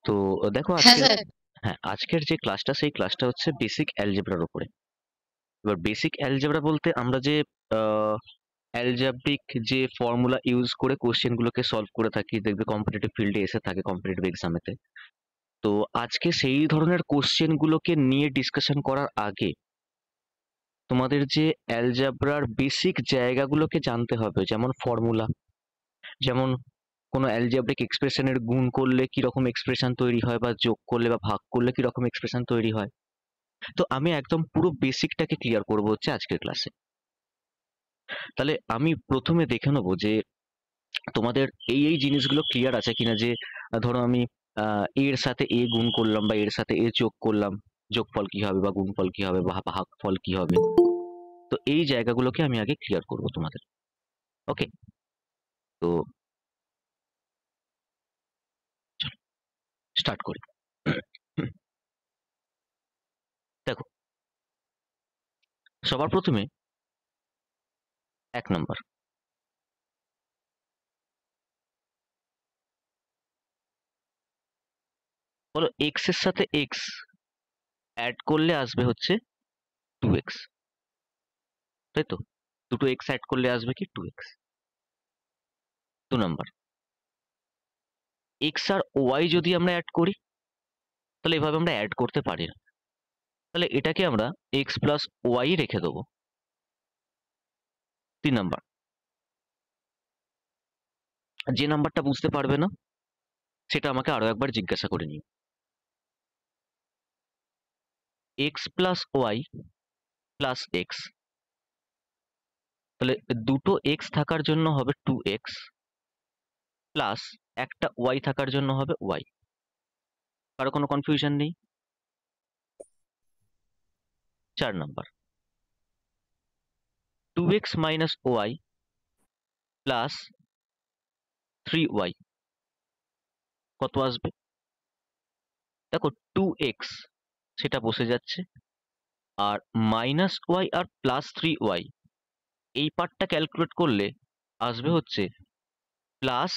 তো দেখো হ্যাঁ আজকের, স্যার। হ্যাঁ আজকের যে ক্লাসটা সেই ক্লাসটা হচ্ছে বেসিক অ্যালজেব্রার উপরে। এবার বেসিক অ্যালজেব্রা বলতে আমরা যে অ্যালজেব্রিক যে ফর্মুলা ইউজ করে কোশ্চেন গুলোকে সলভ করে থাকি, দেখবে কম্পিটিটিভ ফিল্ডে এসে থাকে, কম্পিটিটিভ এক্সামেতে। তো আজকে সেই ধরনের কোশ্চেন গুলোকে নিয়ে ডিসকাশন করার আগে তোমাদের যে অ্যালজেব্রার বেসিক জায়গাগুলোকে জানতে হবে, যেমন ফর্মুলা, যেমন কোনো অ্যালজেব্রিক এক্সপ্রেশনের গুণ করলে কি রকম এক্সপ্রেশন তৈরি হয়, বা যোগ করলে বা ভাগ করলে কি রকম এক্সপ্রেশন তৈরি হয়। তো আমি একদম পুরো বেসিকটাকে ক্লিয়ার করবো হচ্ছে আজকের ক্লাসে। তাহলে আমি প্রথমে দেখে নেবো যে তোমাদের এই জিনিসগুলো ক্লিয়ার আছে কিনা, যে ধরো আমি এর সাথে এ গুণ করলাম বা এর সাথে এ যোগ করলাম, যোগফল কি হবে বা গুণফল কি হবে বা ভাগফল কি হবে। তো এই জায়গাগুলোকে আমি আগে ক্লিয়ার করবো তোমাদের। ওকে, তো স্টার্ট করি। দেখো, সবার প্রথমে 1 নম্বর, বলো এক্স এর সাথে এক্স অ্যাড করলে আসবে হচ্ছে 2x, তাই তো? দুটো এক্স অ্যাড করলে আসবে কি 2x। 2 নম্বর, এক্স আর ওয়াই যদি আমরা অ্যাড করি, তাহলে এভাবে আমরা অ্যাড করতে পারি না, তাহলে এটাকে আমরা এক্স প্লাস ওয়াই রেখে দেবো। 3 নম্বর, যে নাম্বারটা বুঝতে পারবে না সেটা আমাকে আরো একবার জিজ্ঞাসা করে নিও। X plus Y plus X, তাহলে দুটো এক্স থাকার জন্য হবে 2x প্লাস একটা ওয়াই থাকার জন্য হবে ওয়াই। কারো কোনো কনফিউশন নেই? 4 নম্বর, 2x minus Y plus 3y কত আসবে? দেখো 2x সেটা বসে যাচ্ছে, আর মাইনাস ওয়াই আর প্লাস 3y এই পার্টটা ক্যালকুলেট করলে আসবে হচ্ছে প্লাস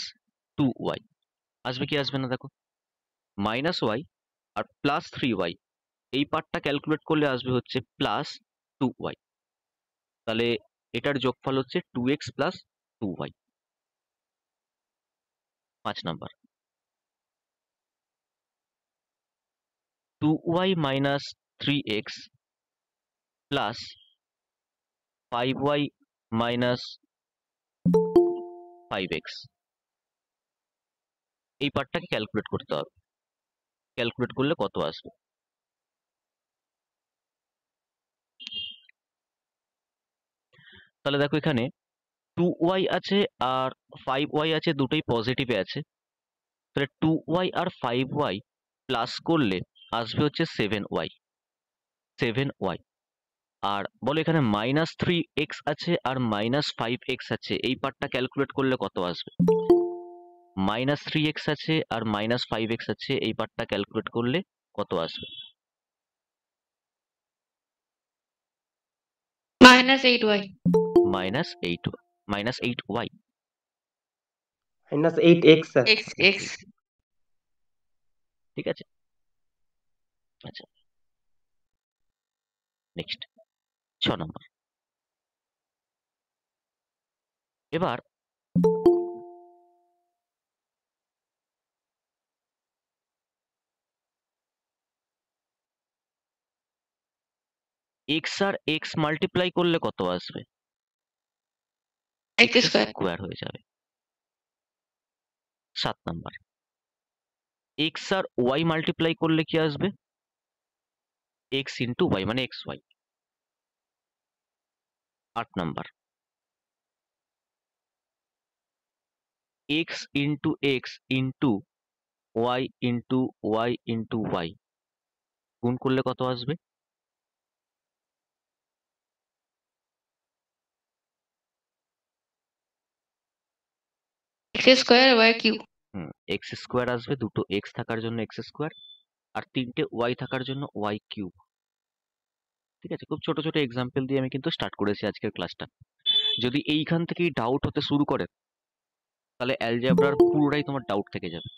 2y। আসবে কি আসবে না দেখো, মাইনাস ওয়াই আর প্লাস 3y এই পার্টটা ক্যালকুলেট করলে আসবে হচ্ছে প্লাস 2y। তাহলে এটার যোগফল হচ্ছে 2x প্লাস 2y। 5 নম্বর, 2y minus 3x plus 5y minus 5x এই পার্টটাকে ক্যালকুলেট করতে হবে। ক্যালকুলেট করলে কত আসবে? তাহলে দেখো এখানে 2y আছে আর 5y আছে, দুটোই পজিটিভে আছে। তাহলে 2y আর 5y প্লাস করলে আসবে হচ্ছে 7y। 7y, আর বলো এখানে -3x আছে আর -5x আছে, এই পার্টটা ক্যালকুলেট করলে কত আসবে? -3x আছে আর -5x আছে, এই পার্টটা ক্যালকুলেট করলে কত আসবে? -8y। -8, -8y। -8x sir. X x. ঠিক আছে, আচ্ছা নেক্সট 6 নম্বর। এবার এক্স আর এক্স মাল্টিপ্লাই করলে কত আসবে? X x square. স্কোয়ার হয়ে যাবে। 7 নম্বর, এক্স আর ওয়াই মাল্টিপ্লাই করলে কি আসবে? এক্স ইন্টু ওয়াই মানে X Y. 8 number, X into X into Y into Y into Y গুণ করলে কত আসবে? X square Y cube. X square আসবে, দুটো এক্স থাকার জন্য এক্স স্কোয়ার আর তিনটে ওয়াই থাকার জন্য ওয়াই কিউব। ঠিক আছে, খুব ছোট ছোট এক্সাম্পল দিয়ে আমি কিন্তু স্টার্ট করেছি আজকের ক্লাসটা। যদি এইখান থেকেই ডাউট হতে শুরু করে, তাহলে অ্যালজেব্রার পুরোটাই তোমার ডাউট থেকে যাবে।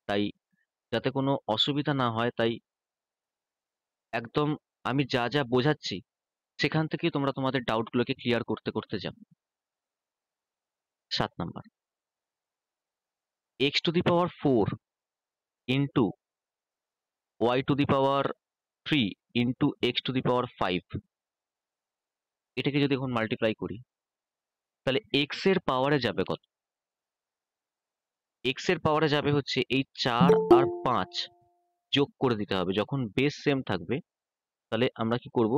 তাই যাতে কোনো অসুবিধা না হয়, তাই একদম আমি যা যা বোঝাচ্ছি সেখান থেকেই তোমরা তোমাদের ডাউটগুলোকে ক্লিয়ার করতে করতে যাও। 7 number, x to the power 4 into y to the power 3 into x to the power 5, এটাকে যদি এখন মাল্টিপ্লাই করি তাহলে x এর পাওয়ারে যাবে কত? x এর পাওয়ারে যাবে হচ্ছে এই 4 আর 5 যোগ করে দিতে হবে। যখন বেস সেম থাকবে তাহলে আমরা কি করব,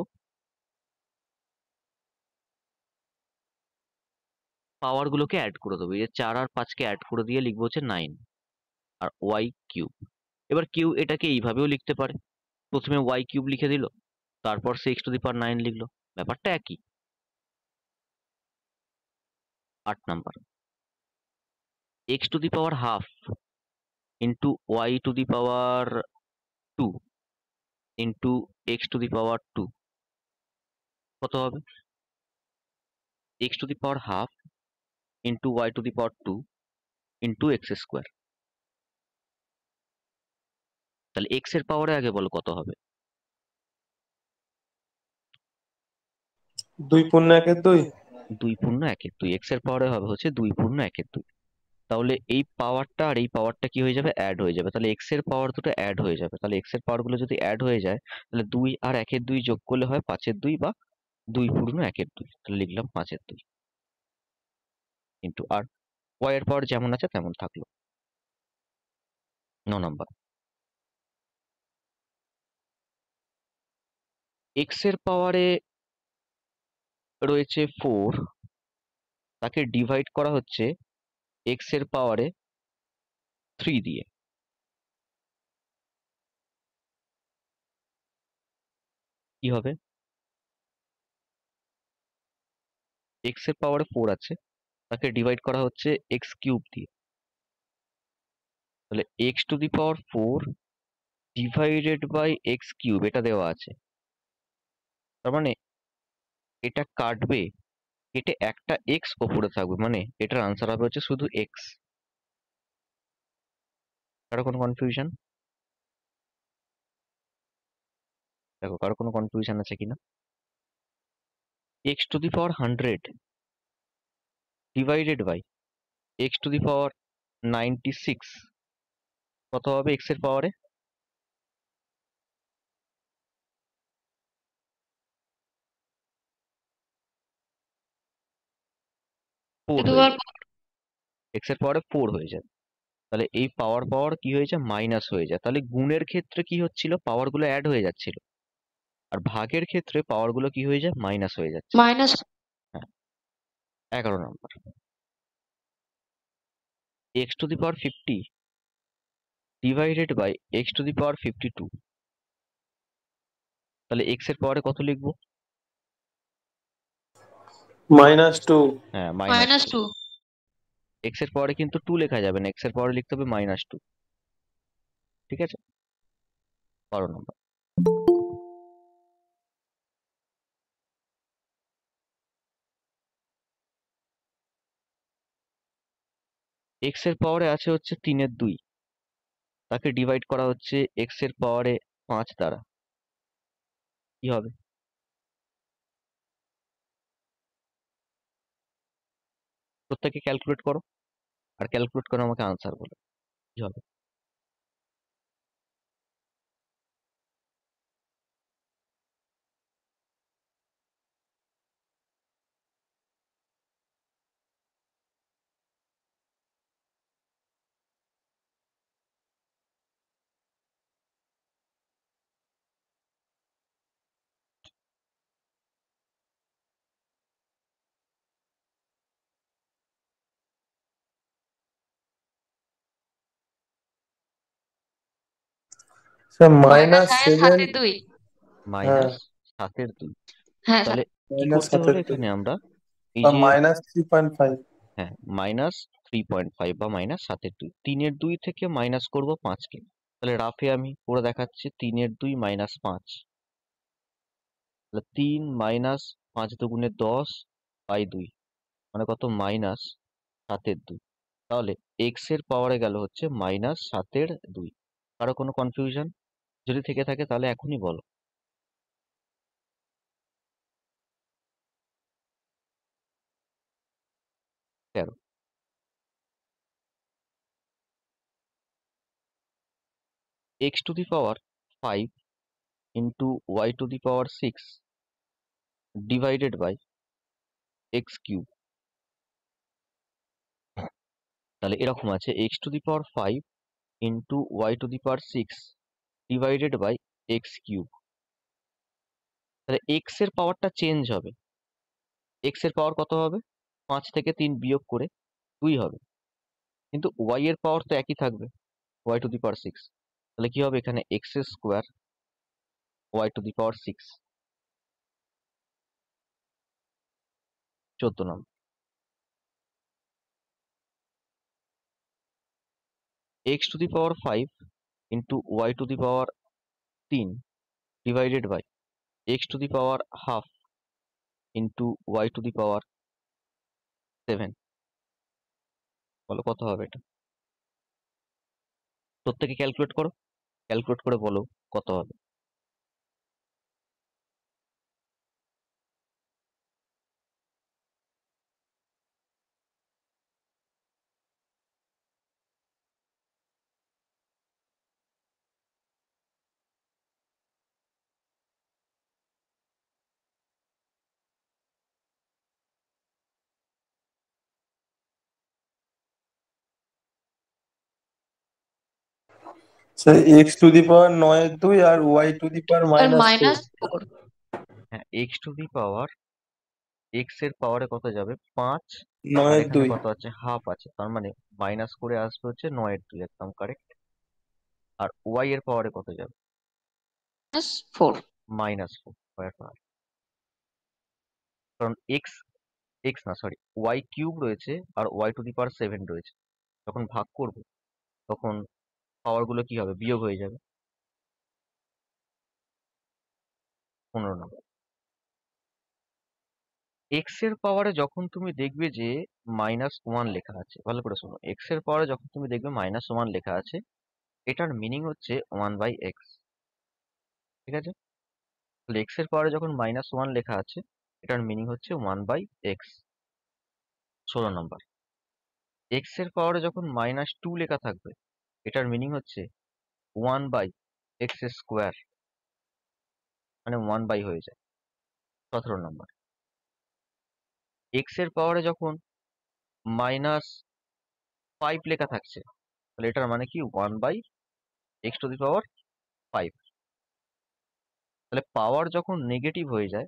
পাওয়ার গুলোকে অ্যাড করে দেবো। এই যে 4 আর 5 কে অ্যাড করে দিয়ে লিখবো হচ্ছে 9 আর y কিউব। এবার কিউ এটাকে এইভাবেও লিখতে পারে, প্রথমে y কিউব লিখে দিল, তারপর সে x টু দি পাওয়ার 9 লিখলো, ব্যাপারটা একই। 8 number, x to the power half into y to the power 2 into x to the power 2 কত হবে? x to the power half into y to the power 2 into x square. তাহলে x এর পাওয়ারে আগে বলো কত হবে? 2 পূর্ণ 1 2। 2 পূর্ণ 1/2। x এর পাওয়ারে হবে হচ্ছে 2 পূর্ণ 1/2। তাহলে এই পাওয়ারটা আর এই পাওয়ারটা কি হয়ে যাবে? অ্যাড হয়ে যাবে। তাহলে x এর পাওয়ার দুটো অ্যাড হয়ে যাবে। তাহলে x এর পাওয়ার গুলো যদি অ্যাড হয়ে যায় তাহলে 2 আর 1/2 যোগ করলে হয় 5/2 বা 2 পূর্ণ 1/2। তাহলে লিখলাম 5/2 ইন্টু আর y এর পাওয়ার যেমন আছে তেমন থাকলো। 9 নাম্বার, x এর পাওয়ারে রয়েছে 4, তাকে ডিভাইড করা হচ্ছে x এর পাওয়ারে 3 দিয়ে। কি হবে? x এর পাওয়ারে 4 আছে, তাকে ডিভাইড করা হচ্ছে x কিউব দিয়ে। তাহলে x to the power 4 divided by x cube এটা দেওয়া আছে। তার মানে এটা কাটবে, কেটে একটা x ওপরে থাকবে, মানে এটার আনসার হবে হচ্ছে শুধু x। কারো কোনো কনফিউশন? দেখো কারো কোনো কনফিউশন আছে কিনা? x to the power 100 divided by x to the power 96 কত হবে x এর পাওয়ারে? 4 হয়ে দুবার যাবে। x এর পাওয়ারে 4 হয়ে যাবে। তাহলে এই পাওয়ার পাওয়ার কি হয়েছে? মাইনাস হয়ে যায়। তাহলে গুণের ক্ষেত্রে কি হচ্ছিল? পাওয়ার গুলো অ্যাড হয়ে যাচ্ছিল। আর ভাগের ক্ষেত্রে পাওয়ার গুলো কি হয়ে যায়? মাইনাস হয়ে যাচ্ছে। মাইনাস হ্যাঁ। 11 number, x to the power 50 divided by x to the power 52। তাহলে x এর পাওয়ারে কত লিখবো? -2। হ্যাঁ, মাইনাস -2। 2 x এর পাওয়ারে কিন্তু 2 লেখা যাবে না, x এর পাওয়ারে লিখতে হবে -2। ঠিক আছে? 12 নম্বর, x এর পাওয়ারে আছে হচ্ছে 3/2, তাকে ডিভাইড করা হচ্ছে x এর পাওয়ারে 5 দ্বারা। কি হবে? প্রত্যেকে ক্যালকুলেট করো, আর ক্যালকুলেট করে আমাকে আনসার বলো কি হবে। Sir minus -7। 7/2। হ্যাঁ, -7/2। হ্যাঁ স্যার। তাহলে কি করতে হলো -7। এখানে আমরা এই বা যে, -3.5। হ্যাঁ, -3.5 বা -7/2, 3/2 থেকে মাইনাস করবো 5কে। তাহলে রাফে আমি করে দেখাচ্ছি, 3/2 -5, তাহলে 3 মাইনাস 5 দুগুণে 10 বাই 2, মানে কত? -7/2। তাহলে x এর পাওয়ারে গেল হচ্ছে -7/2। কারো কোনো কনফিউশন যদি থেকে থাকে তাহলে এখনই বলো। তেরো। X to the power 5 into Y to the power 6 divided by X cube. তাহলে এরকম আছে X to the power 5 into Y to the power 6 divided by X cube. তাহলে এক্স এর পাওয়ারটা চেঞ্জ হবে। এক্স এর পাওয়ার কত হবে? 5 থেকে 3 বিয়োগ করে 2 হবে, কিন্তু ওয়াই এর পাওয়ার তো একই থাকবে, ওয়াই টু দি পাওয়ার 6। তাহলে কি হবে এখানে? X square Y to the power 6। 14 number, X to the power 5 into Y to the power 3 divided by X to the power half into Y to the power 7। বলো কত হবে এটা? প্রত্যেকে calculate করো, ক্যালকুলেট করে বলো কত হবে। Sir X to the power 9 2 আর ওয়াই টু দি পাওয়ার আর -2। -4। হ্যাঁ, X to the power X এর পাওয়ারে কত যাবে? 5, আর 9 এখানে 2। কত আছে? হাফ আছে, তার মানে মাইনাস করে আসবে হচ্ছে 9/2, একদম কারেক্ট। আর ওয়াই এর পাওয়ারে কত যাবে? -4। -4 ওয়াই এর পাওয়ার। কারণ এক্স এক্স না সরি ওয়াই কিউব রয়েছে আর ওয়াই টু দি পাওয়ার 7 রয়েছে, যখন ভাগ করব তখন পাওয়ার গুলো কি হবে? বিয়োগ হয়ে যাবে। 15 নম্বর, এক্স এর পাওয়ারে যখন তুমি দেখবে যে -1 লেখা আছে, ভালো করে শোনো, এক্স এর পাওয়ারে যখন তুমি দেখবে -1 লেখা আছে, এটার মিনিং হচ্ছে 1/x। ঠিক আছে? তাহলে এক্স এর পাওয়ারে যখন -1 লেখা আছে, এটার মিনিং হচ্ছে 1/x। 16 নম্বর, এক্স এর পাওয়ারে যখন -2 লেখা থাকবে, এটার মিনিং হচ্ছে 1/x স্কোয়ার, মানে 1 হয়ে যায়। 17 নম্বর, এক্স এর পাওয়ারে যখন -5 লেখা থাকছে, তাহলে এটার মানে কি? 1/x two the power 5। তাহলে পাওয়ার যখন নেগেটিভ হয়ে যায়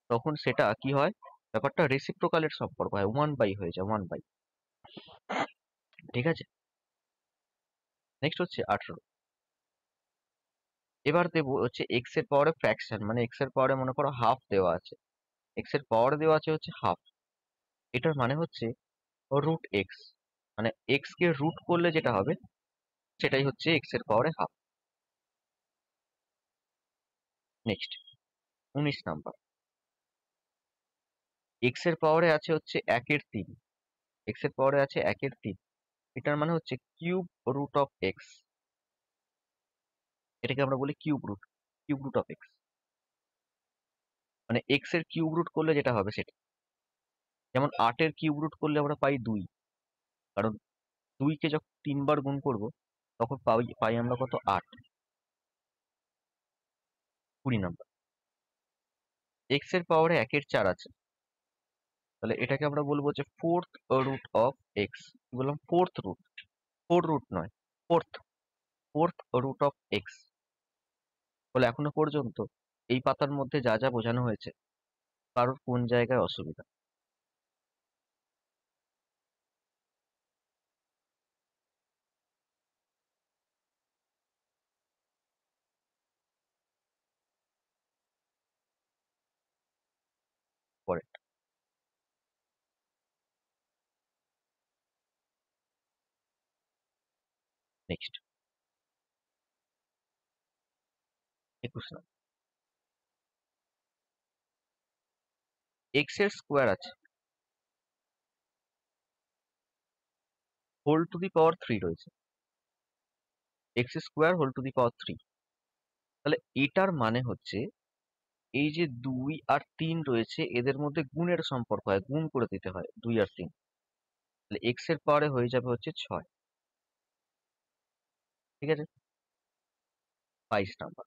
তখন সেটা কি হয়? ব্যাপারটা রেসিপ্রোকালের সম্পর্ক হয়, 1 হয়ে যায়, 1। ঠিক আছে? নেক্সট হচ্ছে 18। এবার দেবো হচ্ছে এক্স এর পাওয়ারে ফ্র্যাকশন, মানে এক্স এর পাওয়ারে মনে করো হাফ দেওয়া আছে, এক্স এর পাওয়ারে দেওয়া আছে হচ্ছে হাফ। এটার মানে হচ্ছে √x, মানে এক্স কে রুট করলে যেটা হবে সেটাই হচ্ছে এক্স এর পাওয়ারে হাফ। নেক্সট 19 নাম্বার, এক্স এর পাওয়ারে আছে হচ্ছে 1/3, এক্স এর পাওয়ারে আছে 1/3, এটার মানে হচ্ছে কিউব রুট অফ এক্স। এটাকে আমরা বলি কিউব রুট অফ এক্স, মানে এক্স এর কিউব রুট করলে যেটা হবে সেটা। যেমন 8 এর কিউব রুট করলে আমরা পাই 2, কারণ 2 কে যখন 3 বার গুণ করব তখন পাই আমরা কত? 8। 20 নাম্বার, এক্স এর পাওয়ারে 1/4 আছে, তাহলে এটাকে আমরা বলবো যে ফোর্থ রুট অফ এক্স। বললাম ফোর্থ রুট, ফোর রুট নয়, fourth fourth root of x. বলে এখনো পর্যন্ত এই পাতার মধ্যে যা যা বোঝানো হয়েছে কারোর কোন জায়গায় অসুবিধা? পরে নেক্সট 21 নাম্বার, এক্স এর স্কোয়ার আছে, হোল টু দি পাওয়ার 3 রয়েছে, X square whole to the power 3। তাহলে এটার মানে হচ্ছে এই যে 2 আর 3 রয়েছে এদের মধ্যে গুণের সম্পর্ক হয়, গুণ করে দিতে হয় 2 আর 3। তাহলে এক্স এর পাওয়ারে হয়ে যাবে হচ্ছে 6। ঠিক আছে, 22 নাম্বার।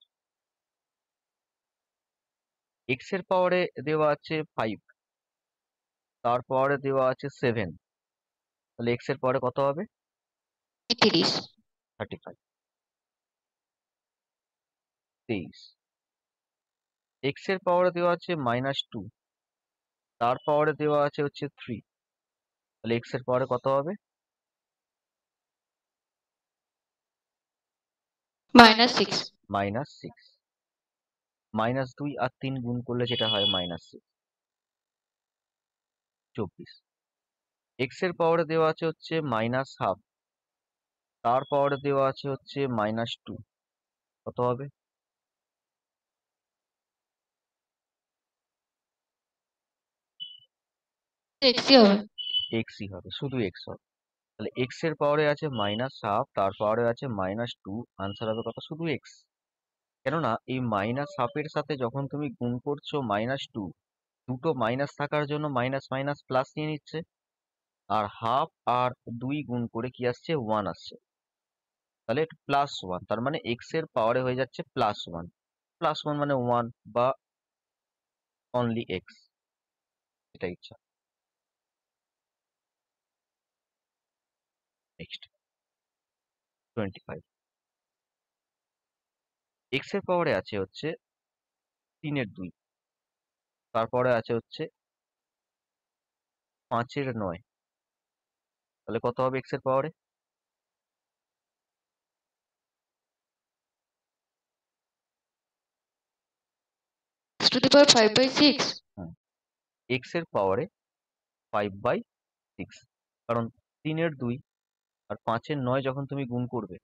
এক্স এর পাওয়ারে দেওয়া আছে 5, তার পাওয়ারে দেওয়া আছে 7। তাহলে এক্স এর পাওয়ারে কত হবে? 30, 35। 23। এক্স এর পাওয়ারে দেওয়া আছে -2, তার পাওয়ারে দেওয়া আছে হচ্ছে 3। তাহলে এক্স এর পাওয়ারে কত হবে? -6, -6। -2 আর 3 গুণ করলে যেটা হয় -6, 24। এক্স এর পাওয়ারে দেওয়া আছে হচ্ছে -12, তার পাওয়ারে দেওয়া আছে হচ্ছে -2। কত হবে? x হবে। এক্সই হবে, শুধু এক্স হবে। তাহলে এক্স এর পাওয়ারে আছে -12, তার পাওয়ারে আছে -2, আনসার হবে কত? শুধু এক্স। কেননা এই -12 এর সাথে যখন তুমি গুণ করছো -2, দুটো মাইনাস থাকার জন্য মাইনাস মাইনাস প্লাস নিয়ে নিচ্ছে, আর হাফ আর 2 গুণ করে কি আসছে? 1 আসছে। তাহলে +1, তার মানে এক্স এর পাওয়ারে হয়ে যাচ্ছে +1। +1 মানে 1 বা অনলি এক্স, এটা ইচ্ছা। নেক্সট 25। এক্স এর পাওয়ারে আছে হচ্ছে 3 এর 2, তারপরে আছে হচ্ছে 5 এর 9। তাহলে কত হবে এক্স এর পাওয়ারে? x to the power 5/6, x এর পাওয়ারে 5/6, কারণ 3 এর 2 আর 5 এর 9 যখন তুমি গুণ করবে,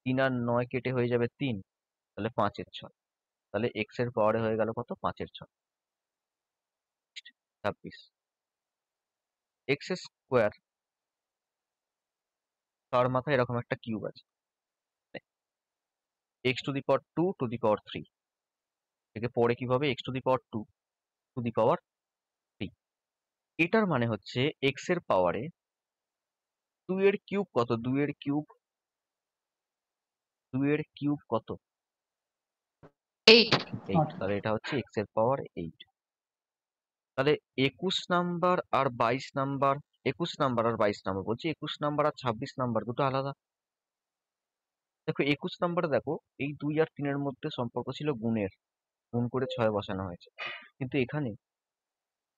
3 আর 9 কেটে হয়ে যাবে 3, তাহলে 5 এর 6। তাহলে এক্স এর পাওয়ারে হয়ে গেল কত? 5 এর 6, 26। এক্স স্কোয়ার, তার মাথায় এরকম একটা কিউব আছে, X to the power 2 to the power 3 থেকে পরে কিভাবে? X to the power 2 to the power 3। এটার মানে হচ্ছে এক্স এর পাওয়ারে 2 এর কিউব কত? 2 এর কিউব, 2 এর কিউব কত? 8, 8। তাহলে এটা হচ্ছে এক্স এর পাওয়ার 8। তাহলে 21 নাম্বার আর 22 নাম্বার, 21 নাম্বার আর 22 নাম্বার বলছি, 21 নাম্বার আর 26 নাম্বার দুটো আলাদা। দেখো 21 নাম্বারে দেখো এই 2 আর 3 এর মধ্যে সম্পর্ক ছিল গুণের, গুণ করে 6 বসানো হয়েছে। কিন্তু এখানে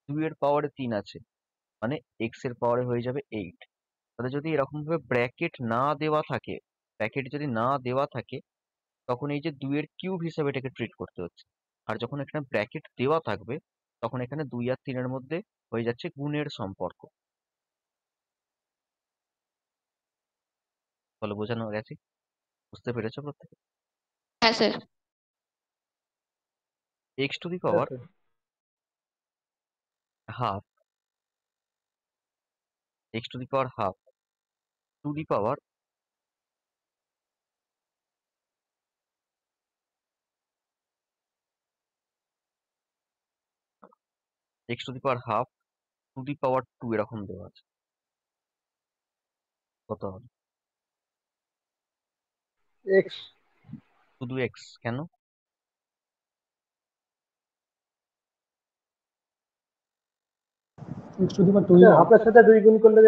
2 এর পাওয়ারে 3 আছে, মানে এক্স এর পাওয়ারে হয়ে যাবে 8। তাহলে যদি এরকম ভাবে ব্র্যাকেট না দেওয়া থাকে, ব্র্যাকেট যদি না দেওয়া থাকে, তখন এই যে 2 এর কিউব হিসেবে এটাকে ট্রিট করতে হচ্ছে। আর যখন এখানে ব্র্যাকেট দেওয়া থাকবে, তখন এখানে 2 আর 3 এর মধ্যে হয়ে যাচ্ছে গুণের সম্পর্ক। বলো, বোঝানো গেছে? বুঝতে পেরেছো প্রত্যেকে? হ্যাঁ sir. X to the power half, X to the power half to the power X to the power half to the power 2 এরকম দেওয়া আছে। কত হবে? এক্স শুধু এক্স কেন? হাফের সাথে 2 গুণ করলে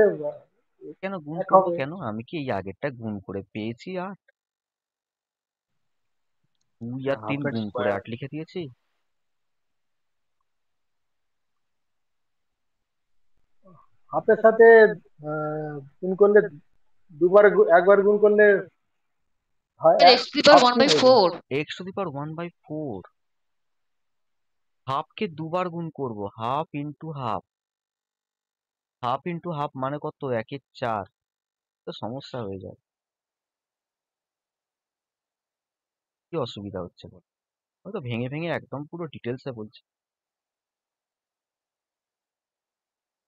কেন গুণ এক করবো হবে। কেন? আমি কি এই আগেরটা গুণ করে পেয়েছি 8? 2 আর 3 হাফের গুণ করে স্কয়ার 8 লিখে দিয়েছি। হাফের সাথে গুণ করলে একবার গুণ করলে হয় sir x to the power half cube হয়ে যায়। 1/4, এক্স টু দি পাওয়ার 1/4, হাফকে দুবার গুণ করব, half into half, half into half মানে কত? 1 এর 4। তো সমস্যা হয়ে যায়, কি অসুবিধা হচ্ছে বল? হয়তো ভেঙে ভেঙে একদম পুরো ডিটেলসে বলছি,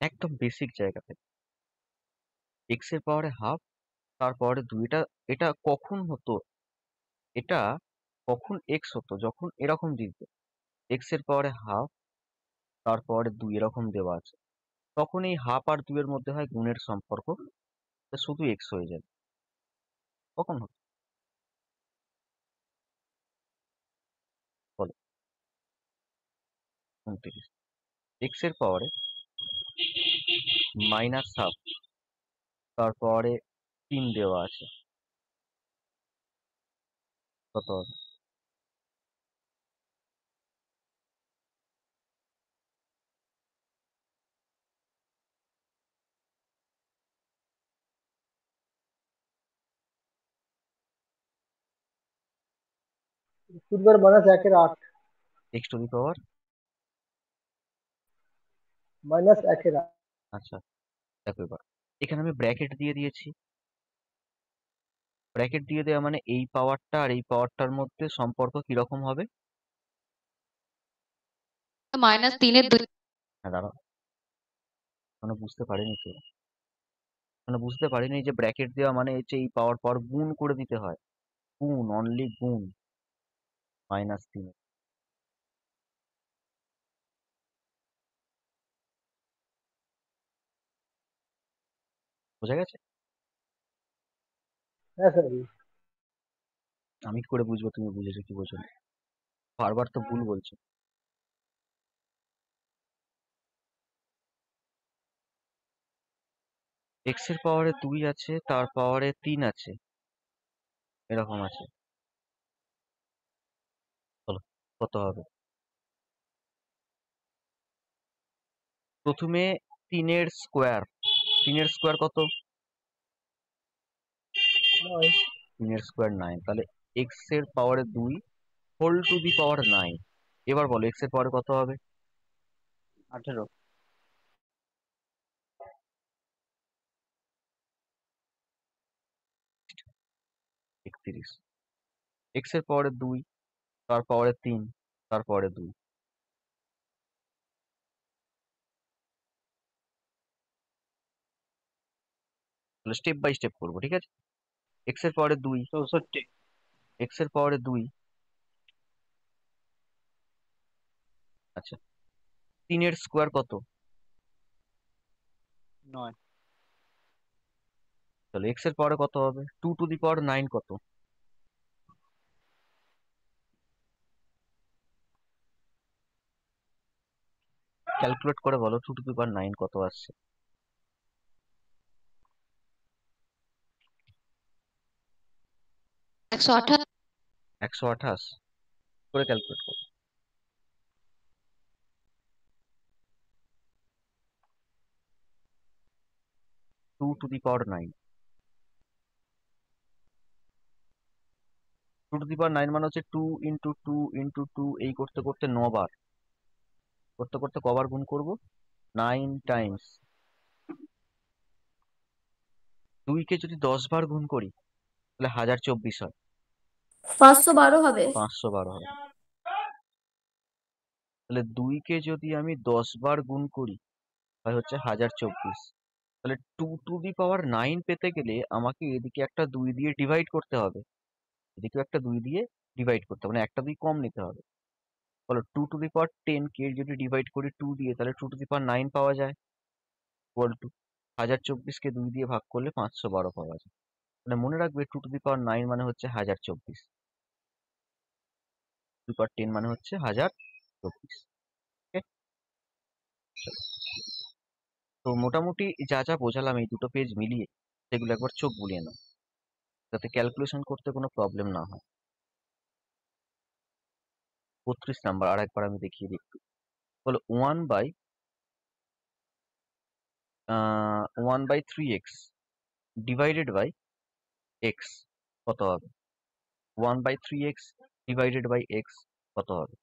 একদম বেসিক জায়গা থেকে। এক্স এর পাওয়ারে হাফ, তার পাওয়ারে 2, এটা এটা কখন হতো? এটা কখন এক্স হতো, যখন এরকম দিত এক্স এর পাওয়ারে হাফ, তারপরে 2 এরকম দেওয়া আছে, তখন এই হাফ আর 2 এর মধ্যে হয় গুণের সম্পর্ক, তা শুধু এক্স হয়ে যাবে। কখন হতো বলো? 29। এক্স এর পাওয়ারে মাইনাস হাফ, তারপরে 3 দেওয়া আছে, কত হবে? Two the power minus 1/8 x to the power, minus 1/8। আচ্ছা দেখো এবার এখানে আমি ব্র্যাকেট দিয়ে দিয়েছি। ব্র্যাকেট দিয়ে দেওয়া মানে এই পাওয়ারটা আর এই পাওয়ারটার মধ্যে সম্পর্ক কিরকম হবে? -3/2। হ্যাঁ দাঁড়াও, মানে বুঝতে পারিনি তো, মানে বুঝতে পারিনি যে ব্র্যাকেট দেওয়া মানে হচ্ছে এই পাওয়ার পাওয়ার গুণ করে দিতে হয়, গুণ, অনলি গুণ, -3। বোঝা গেছে? হ্যাঁ স্যার। আমি কি করে বুঝবো তুমি বুঝেছো কি বোঝো না? বারবার তো ভুল বলছো। এক্স এর পাওয়ারে 2 আছে, তার পাওয়ারে 3 আছে, এরকম আছে। বলো কত হবে? প্রথমে 3 এর স্কোয়ার, 3 এর স্কোয়ার কত? 9। 3 এর স্কোয়ার 9, তাহলে এক্স এর পাওয়ারে 2 হোল টু দি পাওয়ার 9। এবার বলো এক্স এর পাওয়ারে কত হবে? 18। 31। এক্স এর পাওয়ারে 2, তার পাওয়ারে 3, তার পাওয়ারে 2। তাহলে স্টেপ বাই স্টেপ করবো, ঠিক আছে? এক্স এর পাওয়ারে 2, 64। এক্স এর পাওয়ারে 2, আচ্ছা 3 এর স্কোয়ার কত? 9। তাহলে এক্স এর পাওয়ারে কত হবে? 2 টু দি পাওয়ার 9 কত? ক্যালকুলেট করে বলো 2 টু দি পাওয়ার 9 কত আসছে? 128। 128 করে ক্যালকুলেট করো। 2 to the power 9, 2 to the power 9 মানে হচ্ছে 2 ইন্টু 2 ইন্টু 2, এই করতে করতে 9 বার, করতে করতে কবার গুণ করব? 9 টাইমস। 2 কে যদি 10 বার গুণ করি তাহলে 1024 হয়, 512 হবে। 512 হয়। তাহলে 2 কে যদি আমি 10 বার গুণ করি হয় হচ্ছে 1024। তাহলে 2 টু দি পাওয়ার 9 পেতে গেলে আমাকে এদিকে একটা 2 দিয়ে ডিভাইড করতে হবে, এদিকেও একটা 2 দিয়ে ডিভাইড করতে হবে, মানে একটা 2 কম নিতে হবে। বলো 2 টু দি পাওয়ার 10 কে যদি ডিভাইড করি 2 দিয়ে, তাহলে 2 টু দি পাওয়ার 9 পাওয়া যায়, ইকুয়াল টু 1024 কে 2 দিয়ে ভাগ করলে 512 পাওয়া যায়। মানে মনে রাখবে 2 টু দি পাওয়ার 9 মানে হচ্ছে 1024, 2 পাওয়ার 10 মানে হচ্ছে 1024। ওকে, তো মোটামুটি যা যা বোঝালাম এই দুটো পেজ মিলিয়ে সেগুলো একবার চোখ বুলিয়ে নাও, যাতে ক্যালকুলেশন করতে কোনো প্রবলেম না হয়। 32 নাম্বার আর একবার আমি দেখিয়ে দিই একটু। বলো 1/3x ডিভাইডেড বাই এক্স কত হবে? 1/3x ডিভাইডেড বাই এক্স কত হবে?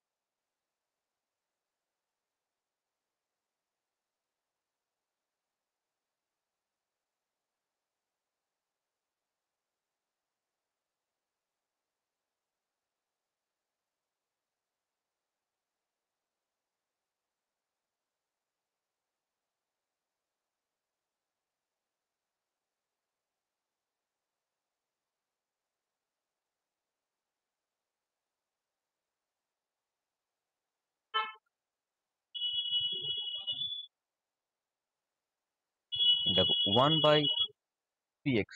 দেখো 1/3x,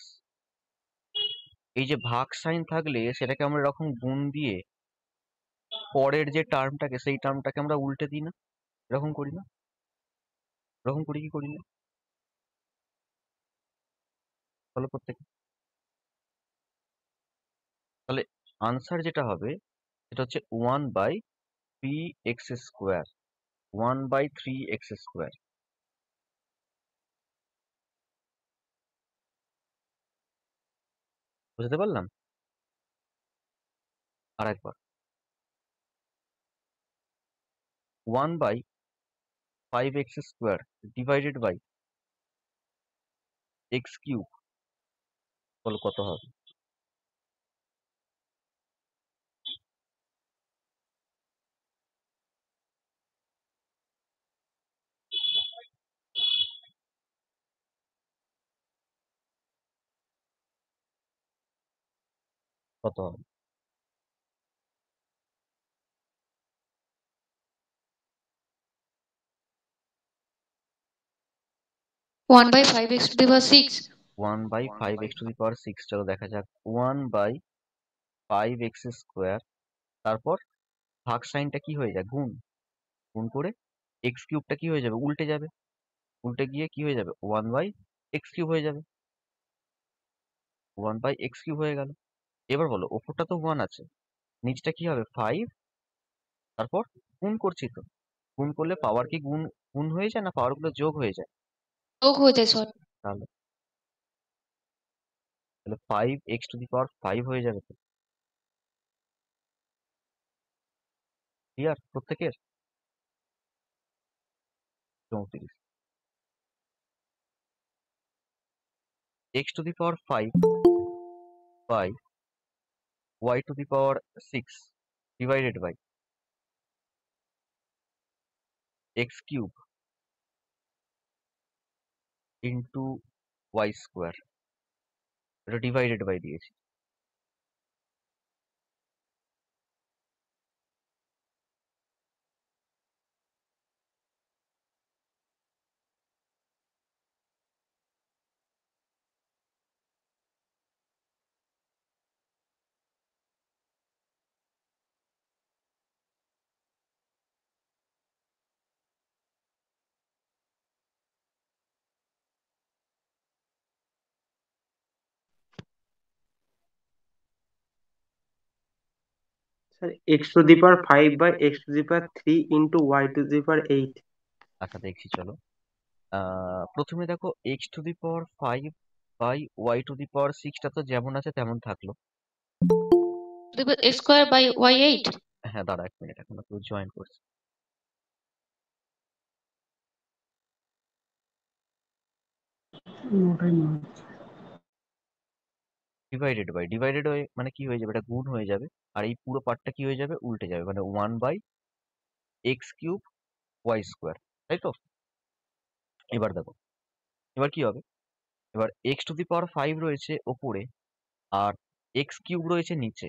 এই যে ভাগ সাইন থাকলে সেটাকে আমরা এরকম গুণ দিয়ে পরের যে টার্মটাকে সেই টার্মটাকে আমরা উল্টে দিই না, এরকম করি না? এরকম করি কি করি না? ফলো প্রত্যেকে। তাহলে আনসার যেটা হবে সেটা হচ্ছে 1/3x², 1/3x²। বুঝতে পারলাম? আর একবার 1/5x² ডিভাইডেড বাই x³ বলো কত হবে? কত হবে? 1/5x⁶। 1/5x⁶। চলো দেখা যাক। 1/5x², তারপর ভাগ সাইনটা কি হয়ে যায়? গুণ। গুণ করে x³ কি হয়ে যাবে? উল্টে যাবে। উল্টে গিয়ে কি হয়ে যাবে? 1/x³ হয়ে যাবে। 1/x³ হয়ে গেল। এবার বলো ওপরটা তো 1 আছে, নিচটা কি হবে? 5, তারপর গুণ করছি তো। গুণ করলে পাওয়ার কি গুণ গুণ হয়ে যায় না পাওয়ার গুলো যোগ হয়ে যায়? যোগ হয়ে যায় স্যার। তাহলে তাহলে 5x⁵ হয়ে যাবে তো। ক্লিয়ার প্রত্যেকের? 34। x⁵ by y⁶ divided by x³ into y², এটা ডিভাইডেড বাই দিয়েছি। Sir x⁵5/x⁵3 × y⁵8। আচ্ছা দেখছি চলো। প্রথমে দেখো x⁵5/y⁶ তো যেমন আছে তেমন থাকলো। x²/y8। হ্যাঁ দাঁড়া 1 মিনিট, এখন একটু জয়েন করছি। ডিভাইডেড বাই মানে কি হয়ে যাবে? এটা গুণ হয়ে যাবে। আর এই পুরো পার্টটা কি হয়ে যাবে? উল্টে যাবে, মানে 1/x³ y², তাই তো? এবার দেখো এবার কি হবে? এবার x⁵5 রয়েছে ওপরে আর x³ রয়েছে নিচে।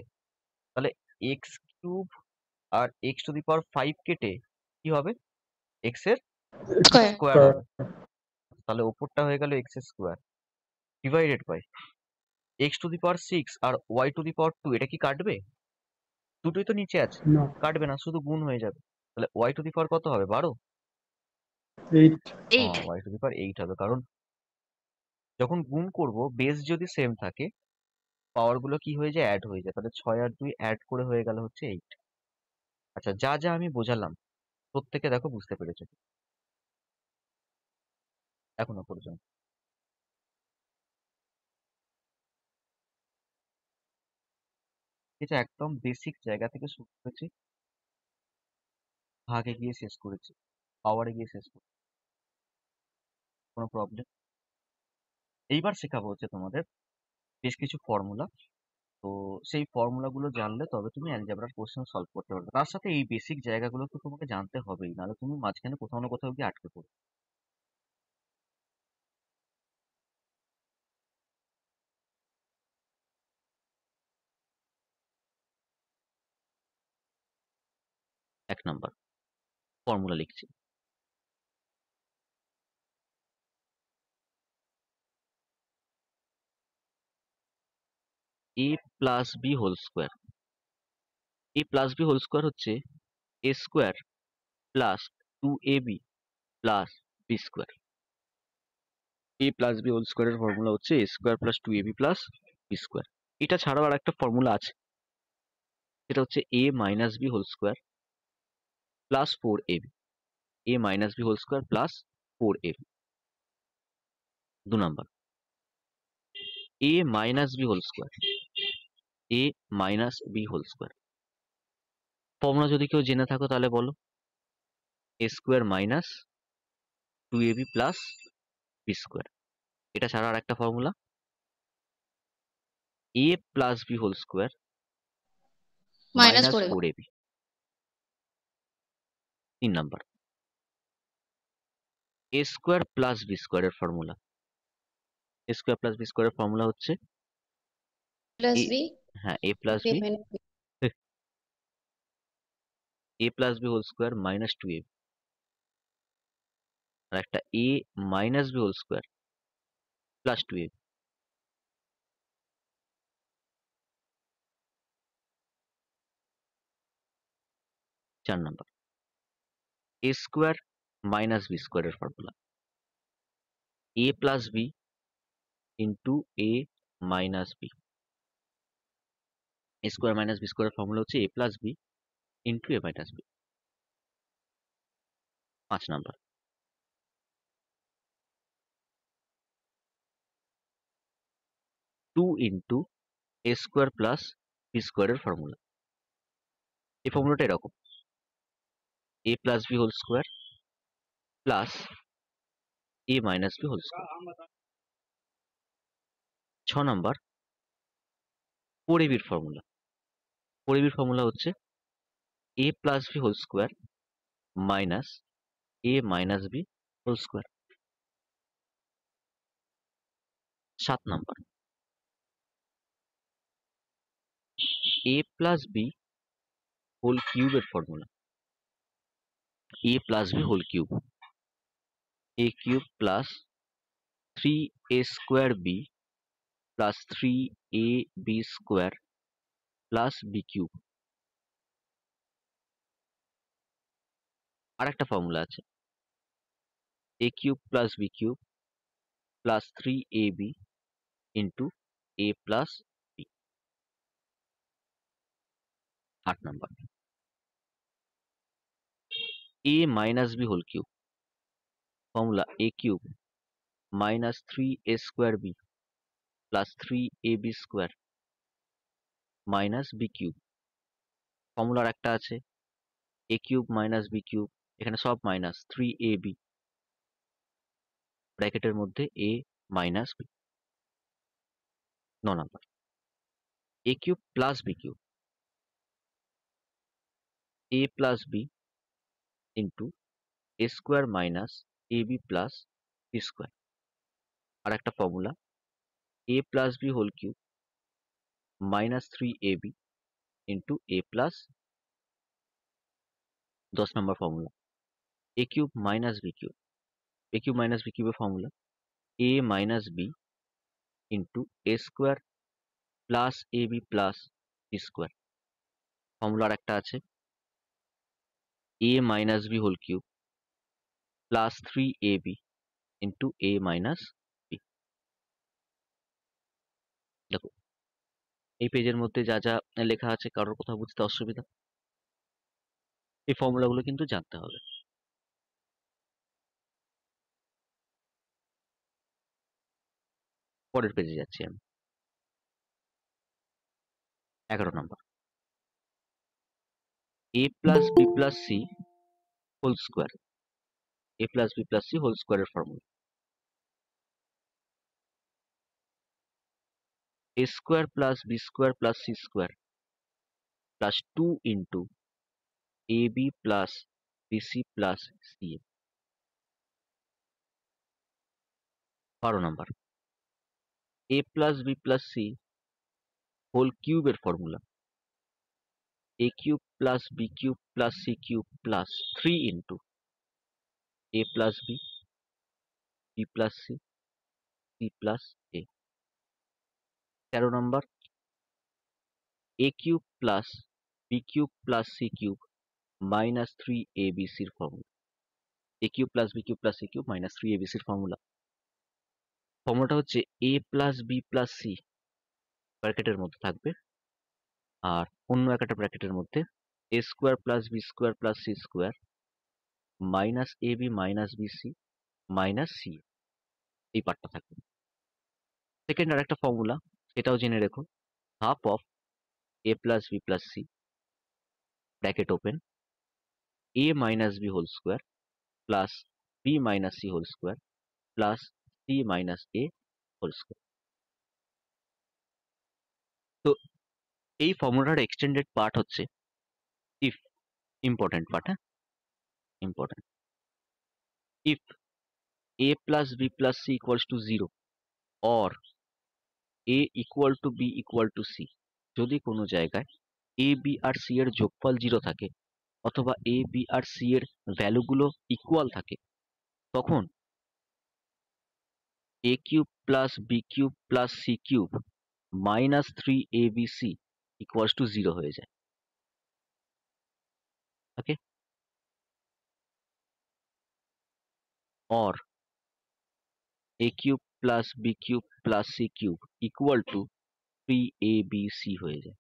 তাহলে x³ আর x⁵5 কেটে কি হবে? x এর স্কয়ার। স্কোয়ার হবে। তাহলে ওপরটা হয়ে গেল x² divided by x⁶ R y⁴ এটা কি কাটবে? দুটোই তো নিচে আছে, কাটবে না, শুধু গুণ হয়ে যাবে। তাহলে y⁴ কত হবে? 12। 8। y⁴ হবে, কারণ যখন গুণ করব বেস যদি সেম থাকে পাওয়ার গুলো কি হয়ে যায়? অ্যাড হয়ে যায়। তাহলে 6 আর 2 অ্যাড করে হয়ে গেল হচ্ছে 8। আচ্ছা যা যা আমি বোঝালাম প্রত্যেকে দেখো বুঝতে পেরেছো এখনো পর্যন্ত? এটা একদম বেসিক জায়গা থেকে শুরু করেছি, ভাগে গিয়ে শেষ করেছি, পাওয়ারে গিয়ে শেষ করেছি। কোনো প্রবলেম? এইবার শেখাবো হচ্ছে তোমাদের বেশ কিছু ফর্মুলা। তো সেই ফর্মুলাগুলো জানলে তবে তুমি অ্যালজেব্রার কোশ্চেন সলভ করতে পারবে। তার সাথে এই বেসিক জায়গাগুলো তো তোমাকে জানতে হবেই, নাহলে তুমি মাঝখানে কোথাও না কোথাও গিয়ে আটকে পড়বে। এক নাম্বার ফর্মুলা লিখছি। A plus B whole square. A plus B whole square হচ্ছে A square plus 2ab plus B square. A plus B whole স্কোয়ারের ফর্মুলা হচ্ছে A square plus 2ab plus B square. এটা ছাড়াও আর একটা formula আছে, সেটা হচ্ছে A minus B whole square plus 4ab। A minus B whole square plus 4ab। 2 number, A minus B whole square. A minus B whole square formula যদি কেউ জেনে থাকো তাহলে বলো। A square minus 2ab plus B square. এটা ছাড়া আর একটা formula A plus B whole square minus minus 4ab। 4ab। 3 number, A square plus B স্কোয়ারের formula. A square plus B স্কোয়ারের ফর্মুলা হচ্ছে প্লাস এ, বি হ্যাঁ A plus B, A plus B whole square minus 2ab। আর একটা A minus B whole square plus 2ab। 4 number, A square minus B স্কোয়ারের formula. A plus B into A minus B. A square minus B স্কোয়ারের formula হচ্ছে এ plus B into A minus B. 5 number, 2 into A square plus B স্কোয়ারের formula. এই ফর্মুলাটা এরকম, A plus B whole square plus A minus B whole square. 6 number, 4ab এর formula. 4ab এর formula হচ্ছে এ plus B whole square minus A minus B whole square. 7 number, A plus B whole কিউবের formula. A plus B whole cube, A cube plus 3a square B plus 3ab square plus B cube. আর একটা formula আছে, A cube plus B cube plus 3ab into A plus B. 8 number, A minus B whole cube. Formula A cube minus 3a square B plus 3ab square minus B cube. ফর্মুলার একটা আছে A cube minus B cube, এখানে সব minus 3ab ব্র্যাকেটের মধ্যে A minus B. 9 number, A cube plus B cube. A plus B into A square minus A B plus B square. আর একটা formula A plus B whole cube minus 3ab into A plus. 10 number formula A cube minus B cube. A cube minus B কিউবের formula A minus B into A square plus A B plus B square. ফর্মুলার একটা আছে A minus B whole cube plus 3ab into A minus B. দেখো এই পেজের মধ্যে যা যা লেখা আছে কারোর কোথাও বুঝতে অসুবিধা, এই ফর্মুলাগুলো কিন্তু জানতে হবে। পরের পেজে যাচ্ছি আমি। 11 number, A plus B plus C whole square. A plus B plus C whole স্কোয়ারের formula A square plus B square plus C square plus 2 into A B plus BC plus C. 12 number, A plus B plus C whole কিউবের formula A cube plus B cube plus C cube plus 3 into A plus B, B plus C, C plus A. 13 number, A cube plus B cube plus C cube minus 3abc এর ফর্মুলা। A cube plus B cube plus C cube minus 3abc এর ফর্মুলাটা হচ্ছে এ plus B plus C ব্র্যাকেটের মধ্যে থাকবে, আর অন্য একটা ব্র্যাকেটের মধ্যে A square plus B square plus C square minus A B minus B C minus C, এই পার্টটা থাকবে। সেকেন্ড আর একটা ফর্মুলা, সেটাও জেনে রেখো, half of a plus B plus c bracket open a minus B whole square plus b minus c whole square plus c minus a whole square. তো এই ফর্মুলার এক্সটেন্ডেড পার্ট হচ্ছে ইফ, ইম্পর্টেন্ট পার্ট, হ্যাঁ important, if a plus b plus c equals to 0 or a equal to b equal to c, যদি কোনো জায়গায় a b R c এর যোগফল 0 থাকে অথবা a b আর c এর ভ্যালুগুলো ইকুয়াল থাকে, তখন a cube plus B cube plus C cube minus 3abc equals to 0 হয়ে যায়। Okay, or a cube plus B cube plus C cube equal to 3abc হয়ে যায়।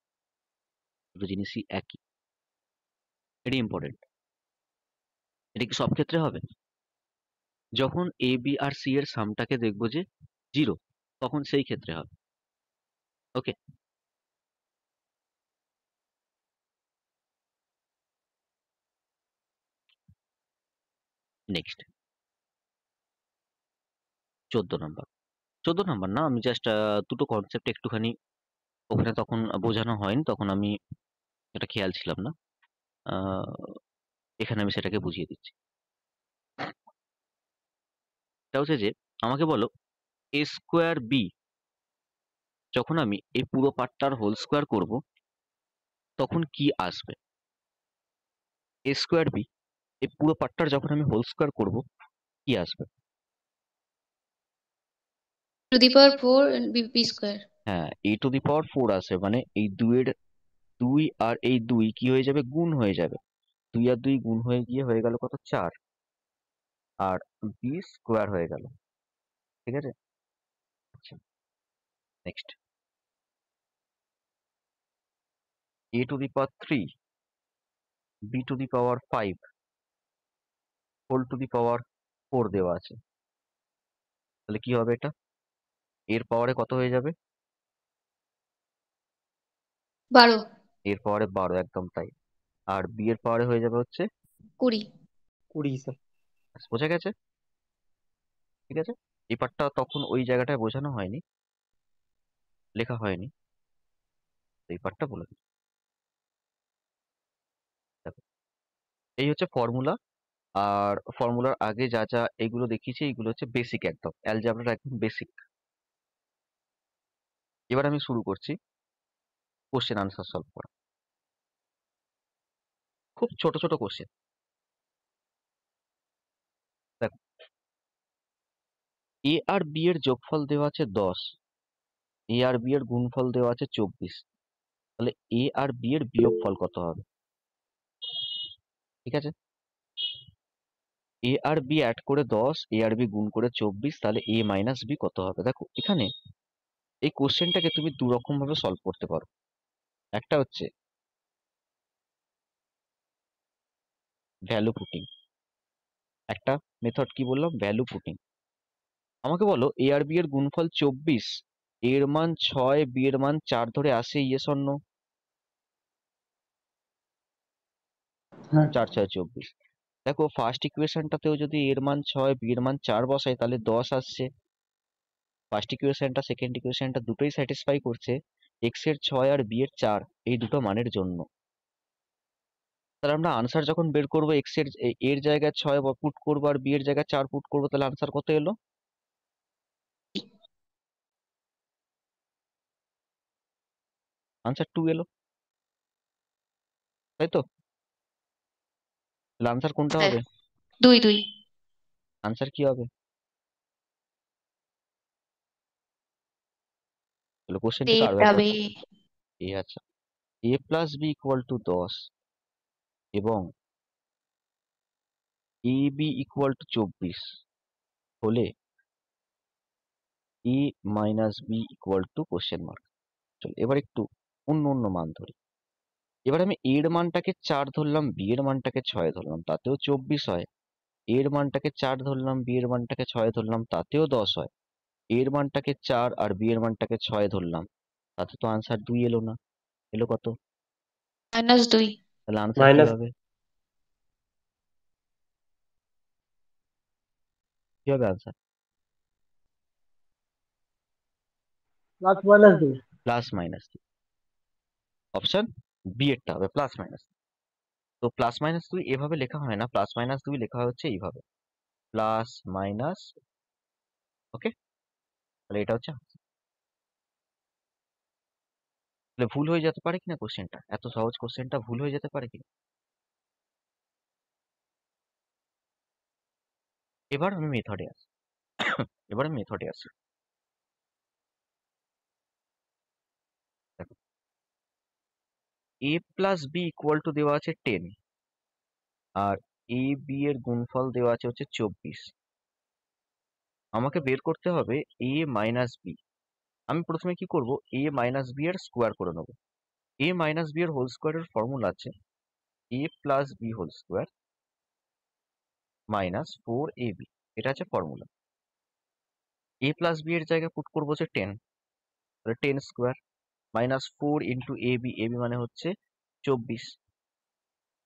দুটো জিনিসই একই, এটা ইম্পর্টেন্ট। এটা কি সব ক্ষেত্রে হবে? যখন এ বি আর সি এর সামটাকে দেখবো যে 0, তখন সেই ক্ষেত্রে হবে। ওকে, নেক্সট 14 নাম্বার। 14 নাম্বার না, আমি জাস্ট দুটো কনসেপ্ট একটুখানি ওখানে তখন বোঝানো হয়নি, তখন আমি এটা খেয়াল ছিলাম না, এখানে আমি সেটাকে বুঝিয়ে দিচ্ছি। এটা হচ্ছে যে আমাকে বলো এ স্কোয়ার বি, যখন আমি এই পুরো পার্টটার হোল স্কোয়ার করব তখন কি আসবে? এ স্কোয়ার বি, এই পুরো পার্টটার যখন আমি হোল স্কোয়ার করব কি আসবে? to the power 4 and b square. হ্যাঁ, এ টু দি পাওয়ার 4 আসবে, মানে এই 2 আর এই 2 কি হয়ে যাবে? গুণ হয়ে যাবে। 2 আর 2 গুণ হয়ে গিয়ে হয়ে গেল কত? 4, আর বি স্কোয়ার হয়ে গেল। ঠিক আছে, আচ্ছা next A to the power 3 B to the power 5 whole to the power 4 দেওয়া আছে, তাহলে কি হবে? এটা এর পাওয়ারে কত হয়ে যাবে? 12 এর পাওয়ারে 12, একদম তাই। আর বি এর পাওয়ারে হয়ে যাবে হচ্ছে 20 20 স্যার। বোঝা গেছে? ঠিক আছে, এই পার্টটা তখন ওই জায়গাটায় বোঝানো হয়নি, লেখা হয়নি, এই পার্টটা বলে দিই। দেখো, এই হচ্ছে ফর্মুলা, আর ফর্মুলার আগে যা যা এগুলো দেখিয়েছি এগুলো হচ্ছে বেসিক, একদম অ্যালজেব্রার একদম বেসিক। এবার আমি শুরু করছি কোশ্চেন আনসার সলভ করা। খুব ছোট ছোট কোশ্চেন। দেখো, এ আর বি এর যোগফল দেওয়া আছে 10, এ আর বি এর গুণফল দেওয়া আছে 24, তাহলে এ আর বি এর বিয়োগফল কত হবে? ঠিক আছে, এ আর বি অ্যাড করে 10, এ আর বি গুণ করে 24, তাহলে এ মাইনাস বি কত হবে? দেখো এখানে এই কোশ্চেনটাকে তুমি দু রকম ভাবে সলভ করতে পারো। একটা হচ্ছে ভ্যালু পুটিং, একটা মেথড কি বললাম? Value putting. আমাকে বলো এ আর বি এর গুণফল 24, এর মান 6, বি এর মান 4 ধরে আসে, ইয়েস অর নো? হ্যাঁ 4 6 24। দেখো ফার্স্ট ইকুয়েশনটাতেও যদি এর মান 6, বি এর মান 4 বসাই তাহলে 10 আসছে। ফার্স্ট ইকুয়েশনটা সেকেন্ড ইকুয়েশনটা দুটোই স্যাটিসফাই করছে এক্স এর 6 আর বি এর 4 এই দুটো মানের জন্য। তাহলে আমরা আনসার যখন বের করবো এক্স এর এর জায়গায় 6 পুট করবো আর বি এর জায়গায় 4 পুট করবো, তাহলে আনসার কত এলো? আনসার 2 এলো, তাই তো? তাহলে আনসার কোনটা স্যার হবে? 2 আনসার কি হবে? তাহলে কোশ্চেনটাকে আরো একবার হবে এই আচ্ছা, a plus b equal to 10 এবং এ বি ইকুয়াল টু 24 হলে a minus B equal to question mark. চল এবার একটু অন্য অন্য মান ধরি। এবার আমি এর মানটাকে 4 ধরলাম, বি এর মানটাকে 6 ধরলাম, তাতেও 24 হয়। এর মানটাকে 4 ধরলাম, বি এর মানটাকে 6 ধরলাম, তাতেও 10 হয়। এর মানটাকে 4 আর বি এর মানটাকে 6 ধরলাম, তাতে তো আনসার 2 এলো না। এলো কত? -2। তাহলে আনসার কি মাইনাস হবে? কি হবে answer? Plus minus 2। Plus minus 2। Option B এরটা হবে প্লাস মাইনাস। তো প্লাস মাইনাস 2 এভাবে লেখা হয় না, প্লাস মাইনাস 2 লেখা হচ্ছে এইভাবে, প্লাস মাইনাস। ওকে, তাহলে এটা হচ্ছে answer। তাহলে ভুল হয়ে যেতে পারে কিনা কোশ্চেনটা, এত সহজ কোশ্চেনটা ভুল হয়ে যেতে পারে কিনা। এবার আমি মেথডে আসি। এবার আমি মেথডে আসি। দেখো, a plus b equal to দেওয়া আছে 10 আর এ বি এর গুণফল দেওয়া আছে হচ্ছে 24। আমাকে বের করতে হবে a মাইনাস বি। আমি প্রথমে কি করব, a মাইনাস বি এর স্কোয়ার করে নেব। a মাইনাস বি এর হোল স্কোয়ারের ফর্মুলা আছে a plus B whole square minus 4ab। এটা আছে ফর্মুলা। a প্লাস বি এর জায়গায় পুট করবো হচ্ছে 10, তাহলে 10 square minus 4 into a b, a b মানে হচ্ছে 24,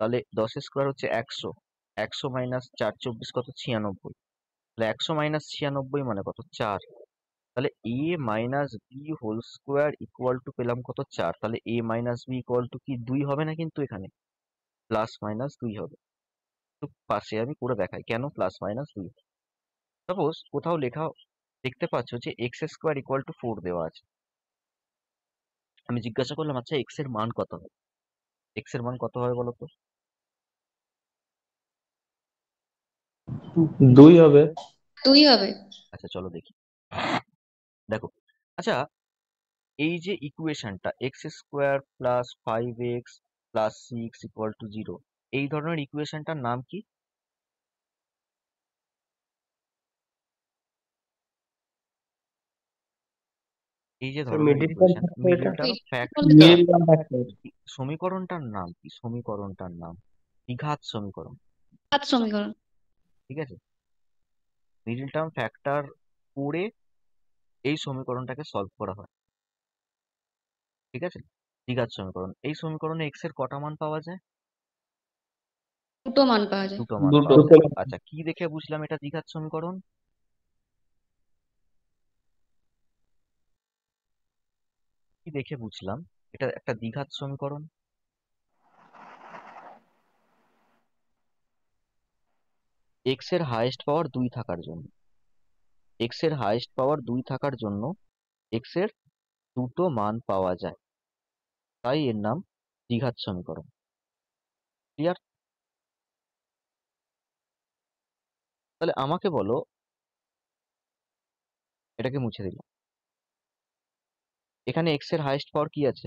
তাহলে 10 স্কোয়ার হচ্ছে 100, 100 মাইনাস 4 24 কত? 96। তাহলে 100 মাইনাস 96 মানে কত? 4। তাহলে A minus B whole square equal to পেলাম কত? 4। তাহলে A minus B equal to কি 2 হবে না? কিন্তু এখানে প্লাস মাইনাস 2 হবে। তো পাশে আমি করে দেখাই কেন প্লাস মাইনাস 2। সাপোজ কোথাও লেখা দেখতে পাচ্ছ যে এক্স স্কোয়ার ইকুয়াল টু 4 দেওয়া আছে। আমি জিজ্ঞাসা করলাম আচ্ছা এক্স এর মান কত হবে? এক্স এর মান কত হবে বলো তো? 2 হবে। 2 হবে। আচ্ছা চলো দেখি। দেখো, আচ্ছা এই যে ইকুয়েশনটা x square plus 5x plus 6 equal to 0, এই ধরনের ইকুয়েশনটার নাম কি? এই যে ধরনের মিডিল ইকুয়েশন, টার্ম মিডল এটা টার্ম Middle ফ্যাক্টর, বলতে মিডিল টার্ম ফ্যাক্টর। সমীকরণটার নাম কি? সমীকরণটার নাম দ্বিঘাত সমীকরণ। ঘাত সমীকরণ। ঠিক আছে, মিডল টার্ম ফ্যাক্টর করে এই সমীকরণটাকে সলভ করা হয়। ঠিক আছে, দ্বিঘাত সমীকরণ। এই সমীকরণে এক্স এর কটা মান পাওয়া যায়? দুটো মান পাওয়া যায়। দুটো মান দুটো। পাওয়া যায়। আচ্ছা কি দেখে বুঝলাম এটা দ্বিঘাত সমীকরণ? কি দেখে বুঝলাম এটা একটা দ্বিঘাত সমীকরণ? এক্স এর হাইয়েস্ট পাওয়ার 2 থাকার জন্য, এক্স এর হাইয়েস্ট পাওয়ার 2 থাকার জন্য এক্স এর দুটো মান পাওয়া যায়, তাই এর নাম দ্বিঘাত সমীকরণ। ক্লিয়ার? তাহলে আমাকে বলো, এটাকে মুছে দিলাম। এখানে এক্স এর হাইয়েস্ট পাওয়ার কি আছে?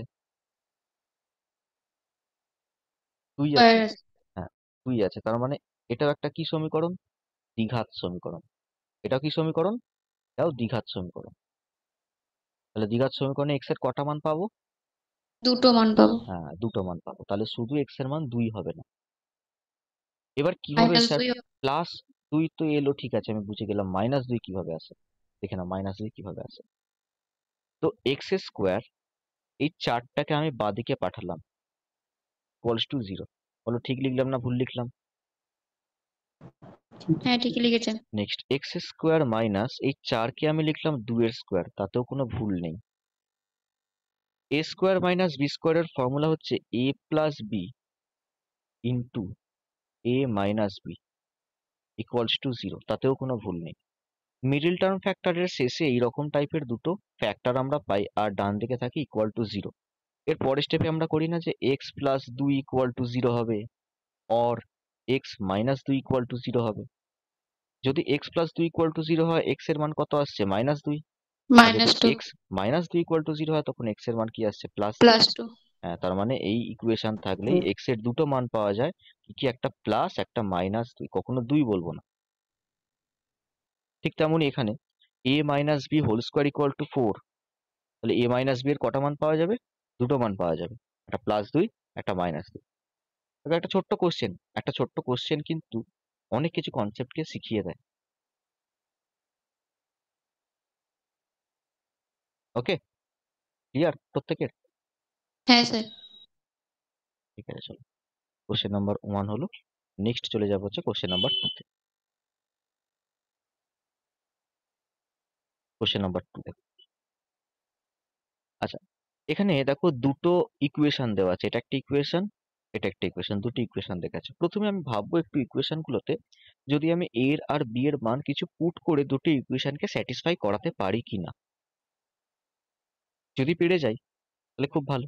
2 আছে। স্কয়ার হ্যাঁ 2 আছে, তার মানে এটাও একটা কি সমীকরণ? দ্বিঘাত সমীকরণ। এটাও কি সমীকরণ? এটাও দ্বিঘাত সমীকরণ। তাহলে দ্বিঘাত সমীকরণে এক্স এর কটা মান পাবো? দুটো মান পাবো। হ্যাঁ দুটো মান পাবো, তাহলে শুধু এক্স এর মান 2 হবে না। এবার কিভাবে স্যার -2 প্লাস 2 তো এলো, ঠিক আছে আমি বুঝে গেলাম, মাইনাস 2 কিভাবে আসে দেখে না, মাইনাস 2 কিভাবে আসে। তো এক্স স্কোয়ার এই চারটাকে আমি বাদিকে পাঠালাম ইকুয়ালস টু 0। বলো ঠিক লিখলাম না ভুল লিখলাম? হ্যাঁ ঠিকই লিখেছেন। নেক্সট এক্স স্কোয়ার মাইনাস এই 4কে আমি লিখলাম 2 এর স্কোয়ার, তাতেও কোনো ভুল নেই। এ স্কোয়ার মাইনাস বি স্কোয়ারের ফর্মুলা হচ্ছে এ plus B into A minus b equals to 0, তাতেও কোনো ভুল নেই। মিডল টার্ম ফ্যাক্টরের শেষে এইরকম টাইপের দুটো ফ্যাক্টর আমরা পাই আর ডান দিকে থাকে ইকুয়াল টু 0। এর পরের স্টেপে আমরা করি না যে এক্স প্লাস 2 ইকুয়াল টু 0 হবে, or x minus 2 equal to 0 হবে। যদি এক্স প্লাস 2 ইকুয়াল টু 0 হয় এক্স এর মান কত আসছে? -2। আর যদি -2 এক্স মাইনাস 2 ইকুয়াল টু 0 হয় তখন এক্স এর মান কি আসছে? +2। +2। হ্যাঁ, তার মানে এই ইকুয়েশন থাকলেই এক্স এর দুটো মান পাওয়া যায়, কি একটা প্লাস একটা মাইনাস, দুই, কখনো দুই বলবো না। ঠিক তেমনই এখানে a minus B whole square equal to 4, তাহলে a মাইনাস বি এর কটা মান পাওয়া যাবে? দুটো মান পাওয়া যাবে, একটা প্লাস 2 একটা মাইনাস 2। তবে একটা ছোট্ট কোশ্চেন কিন্তু অনেক কিছু কনসেপ্টকে শিখিয়ে দেয়। ওকে, ক্লিয়ার প্রত্যেকের? হ্যাঁ স্যার। ঠিক আছে, চলো কোশ্চেন নাম্বার 1 হলো। নেক্সট চলে যাবো হচ্ছে কোশ্চেন নাম্বার 2 তে। কোশ্চেন নাম্বার 2 দেখো। আচ্ছা, এখানে দেখো দুটো ইকুয়েশন দেওয়া আছে, এটা একটা ইকুয়েশন, এটা একটা ইকুয়েশন, দুটো ইকুয়েশন দেখাচ্ছে। প্রথমে আমি ভাববো একটু ইকুয়েশন গুলোতে যদি আমি এর আর বি এর মান কিছু পুট করে দুটো ইকুয়েশনকে স্যাটিসফাই করাতে পারি কিনা। যদি পেরে যাই তাহলে খুব ভালো,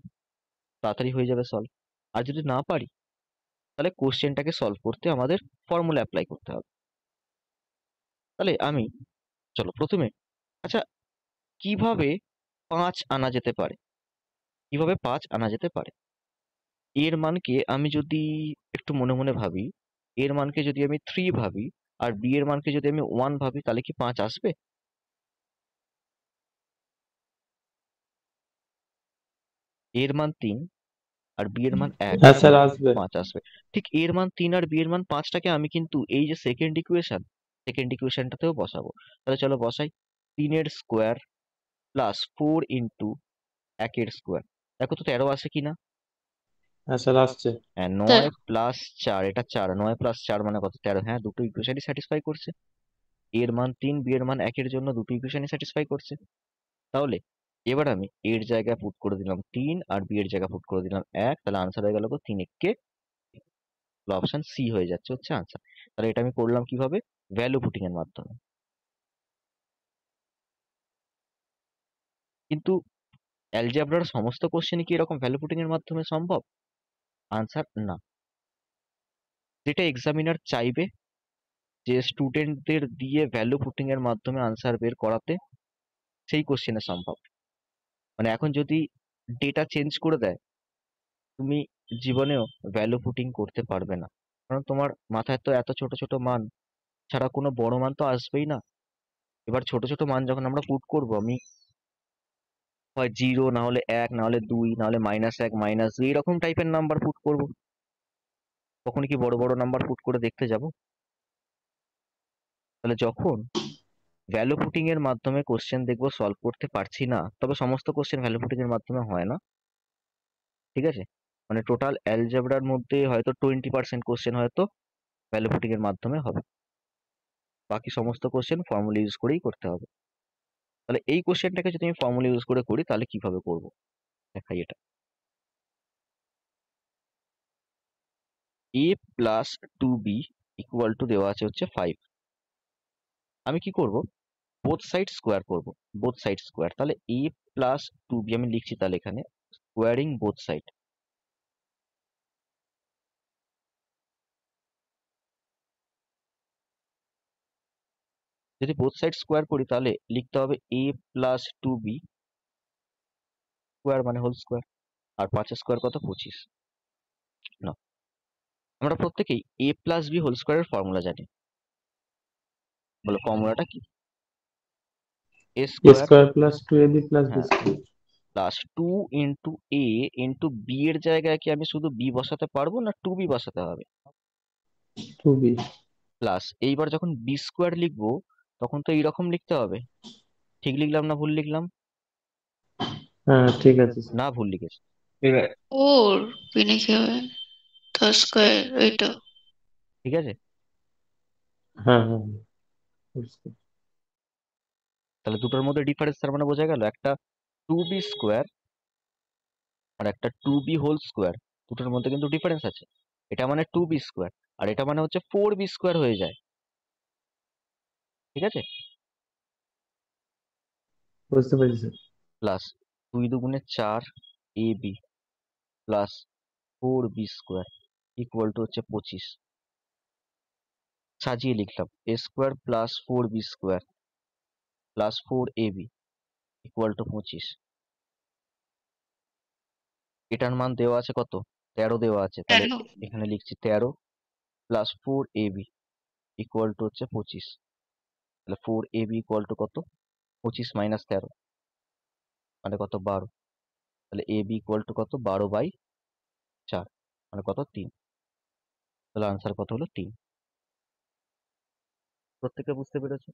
তাড়াতাড়ি হয়ে যাবে সলভ। আর যদি না পারি তাহলে কোশ্চেনটাকে সলভ করতে আমাদের ফর্মুলা অ্যাপ্লাই করতে হবে। তাহলে আমি, চলো প্রথমে, আচ্ছা কিভাবে 5 আনা যেতে পারে? কিভাবে 5 আনা যেতে পারে? এর মানকে আমি যদি একটু মনে মনে ভাবি, এর মানকে যদি আমি 3 ভাবি আর বি এর মানকে যদি আমি 1 ভাবি, তাহলে কি 5 আসবে? এর মান 3 আর বি এর মান 1, হ্যাঁ তার স্যার, মানে আসবে। 5 আসবে। ঠিক এর মান 3 আর বি এর মান 5টাকে আমি কিন্তু এই যে সেকেন্ড ইকুয়েশনটাতেও বসাবো। তাহলে চলো বসাই। 3 এর স্কোয়ার প্লাস 4 ইন্টু 1 এর স্কোয়ার, দেখো তো 13 আসে কিনা। হ্যাঁ স্যার, আসছে। হ্যাঁ, স্যার 9 প্লাস 4, এটা 4, 9 প্লাস 4 মানে কত? 13। হ্যাঁ, দুটো ইকুয়েশনই স্যাটিসফাই করছে। এর মান 3, বি এর মান 1 এর জন্য দুটো ইকুয়েশনই স্যাটিসফাই করছে। তাহলে এবার আমি এর জায়গায় পুট করে দিলাম 3 আর বি এর জায়গায় পুট করে দিলাম 1, তাহলে আনসার হয়ে গেল 3 একে, অপশন সি হয়ে যাচ্ছে হচ্ছে আনসার। তাহলে এটা আমি করলাম কিভাবে? ভ্যালু পুটিং এর মাধ্যমে। কিন্তু অ্যালজেব্রার সমস্ত কোশ্চেনই কি এরকম ভ্যালু পুটিং এর মাধ্যমে সম্ভব? আনসার না। যেটা এক্সামিনার চাইবে যে স্টুডেন্টদের দিয়ে ভ্যালু পুটিং এর মাধ্যমে আনসার বের করাতে, সেই কোশ্চেনে সম্ভব। মানে এখন যদি ডেটা চেঞ্জ করে দেয়, তুমি জীবনেও ভ্যালু পুটিং করতে পারবে না, কারণ তোমার মাথায় তো এত ছোট ছোট মান ছাড়া কোনো বড় মান তো আসবেই না। এবার ছোট ছোট মান যখন আমরা পুট করব, আমি হয় 0, না হলে 1, না হলে 2, না হলে -1 -2 এরকম টাইপের নাম্বার পুট করব। কখন কি বড় বড় নাম্বার পুট করে দেখতে যাব? তাহলে যখন ভ্যালু পুটিং এর মাধ্যমে কোশ্চেন দেখবো সলভ করতে পারছি না, তবে সমস্ত কোশ্চেন ভ্যালু পুটিং এর মাধ্যমে হয় না, ঠিক আছে? মানে টোটাল অ্যালজেব্রার মধ্যে হয়তো 20% কোশ্চেন হয়তো ভ্যালু পুটিং এর মাধ্যমে হবে, বাকি সমস্ত কোশ্চেন ফর্মুলা ইউজ করেই করতে হবে। তাহলে এই কোশ্চেনটাকে যদি আমি ফর্মুলা ইউজ করে করি তাহলে কিভাবে করব দেখাই। এটা a plus 2b equal to দেওয়া আছে হচ্ছে 5। আমি কি করব? বোথ সাইড স্কোয়ার করব, বোথ সাইড স্কোয়ার। তাহলে a প্লাস 2b আমি লিখছি, তাহলে এখানে স্কোয়ারিং বোথ সাইড। যদি বোথ সাইড স্কোয়ার করি তাহলে লিখতে হবে a প্লাস 2b স্কোয়ার মানে হোল স্কোয়ার, আর 5 স্কোয়ার কত? 25। না, আমরা প্রত্যেকেই a প্লাস b হোল স্কোয়ারের ফর্মুলা জানি। বলো ফর্মুলাটা কি? a a square square plus 2ab plus b হ্যাঁ square. Plus 2 into a into B এর জায়গায় কি আমি শুধু b বসাতে পারবো, না 2b বসাতে হবে? 2b। প্লাস এইবার যখন বি স্কোয়ার লিখবো তখন তো এইরকম লিখতে হবে। ঠিক লিখলাম না ভুল লিখলাম? হ্যাঁ ঠিক আছে স্যার। না, ভুল লিখেছি। ওর বিনে কি হবে? তার স্কোয়ার এইটা। ঠিক আছে, হ্যাঁ হ্যাঁ হ্যাঁ, বুঝতে। তাহলে দুটোর মধ্যে ডিফারেন্স তার মানে বোঝা গেল, একটা 2b স্কোয়ার আর একটা 2b হোল স্কোয়ার, দুটোর মধ্যে কিন্তু ডিফারেন্স আছে। এটা মানে 2b স্কোয়ার আর এটা মানে হচ্ছে 4b স্কোয়ার হয়ে যায়, ঠিক আছে? বুঝতে পেরেছি স্যার। প্লাস 2 দুগুণে 4 ab plus 4b square equal two হচ্ছে 25। সাজিয়ে লিখলাম a square plus 4b square plus 4ab equal to 25। এটার মান দেওয়া আছে কত? 13 দেওয়া আছে, তাহলে 13 এখানে লিখছি 13 প্লাস 4ab ইকুয়াল টু হচ্ছে 25। তাহলে 4ab ইকুয়াল টু কত? 25 মাইনাস 13 মানে কত? 12। তাহলে ab ইকুয়াল টু কত? 12/4 মানে কত? 3। তাহলে আনসার কত হলো? 3। প্রত্যেকে বুঝতে পেরেছো?